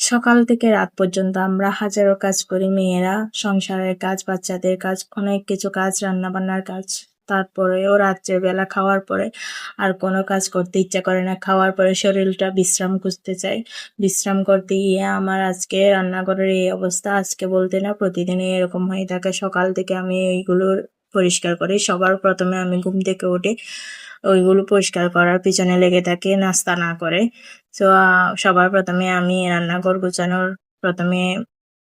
সকাল থেকে রাত পর্যন্ত আমরা হাজারো কাজ করি মেয়েরা, সংসারের কাজ, বাচ্চাদের কাজ, অনেক কিছু কাজ, রান্নাবান্নার কাজ। তারপরেও রাত্রের বেলা খাওয়ার পরে আর কোনো কাজ করতে ইচ্ছা করে না। খাওয়ার পরে শরীরটা বিশ্রাম খুঁজতে চায়। বিশ্রাম করতে গিয়ে আমার আজকে রান্নাঘরের এই অবস্থা। আজকে বলতে না, প্রতিদিনই এরকম হয়ে থাকে। সকাল থেকে আমি এইগুলো পরিষ্কার করি। সবার প্রথমে আমি ঘুম থেকে উঠে ওইগুলো পরিষ্কার করার পিছনে লেগে থাকি, নাস্তা না করে। তো সবার প্রথমে আমি রান্নাঘর গোছানোর প্রথমে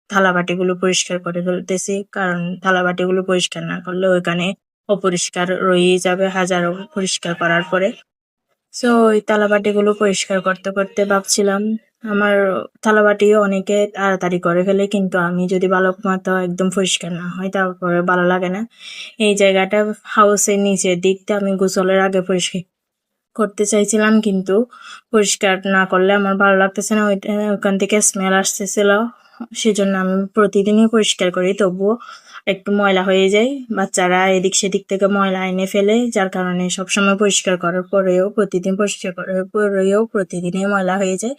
থালাবাটিগুলো পরিষ্কার করে ফেলতেছি, কারণ থালাবাটিগুলো পরিষ্কার না করলে ওইখানে অপরিষ্কার রয়েই যাবে হাজারো পরিষ্কার করার পরে। সো ওই থালাবাটিগুলো পরিষ্কার করতে করতে ভাবছিলাম, আমার থালাবাটিও অনেকে তাড়াতাড়ি করে ফেলে, কিন্তু আমি যদি ভালো মতো একদম পরিষ্কার না হয় তারপরে ভালো লাগে না। এই জায়গাটা হাউসের নিচের দিকটা আমি গোসলের আগে পরিষ্কার করতে চাইছিলাম, কিন্তু পরিষ্কার না করলে আমার ভালো লাগতেছে না। ওখান থেকে স্মেল আসতেছিল, সেজন্য আমি প্রতিদিনই পরিষ্কার করি, তবুও একটু ময়লা হয়ে যায়। বাচ্চারা এদিক সেদিক থেকে ময়লা এনে ফেলে, যার কারণে সবসময় পরিষ্কার করার পরেও প্রতিদিন পরিষ্কার করার পরেও প্রতিদিনই ময়লা হয়ে যায়।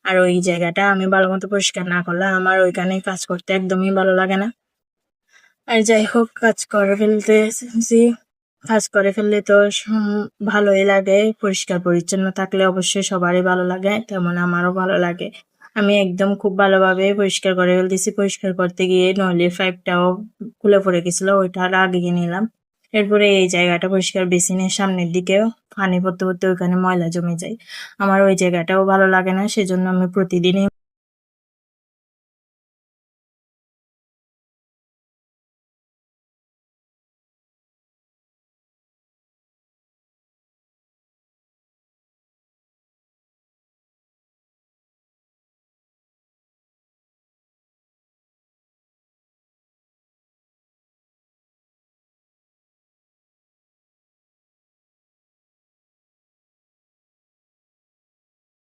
আর ওই জায়গাটা আমি ভালো মতো পরিষ্কার না করলে আমার ওইখানে কাজ করতে একদমই ভালো লাগে না। আর যাই হোক, কাজ করে ফেলতেছি। কাজ করে ফেললে তো ভালোই লাগে। পরিষ্কার পরিচ্ছন্ন থাকলে অবশ্যই সবারই ভালো লাগে, তেমন আমারও ভালো লাগে। আমি একদম খুব ভালোভাবে পরিষ্কার করে ফেলতেছি। পরিষ্কার করতে গিয়ে নলির পাইপটাও খুলে পড়ে গেছিল, ওইটা লাগিয়ে নিলাম। এরপরে এই জায়গাটা পরিষ্কার, বেসিনের সামনের দিকেও পানি পড়তে পড়তে ওইখানে ময়লা জমে যায়। আমার ওই জায়গাটাও ভালো লাগে না, সেজন্য আমি প্রতিদিনই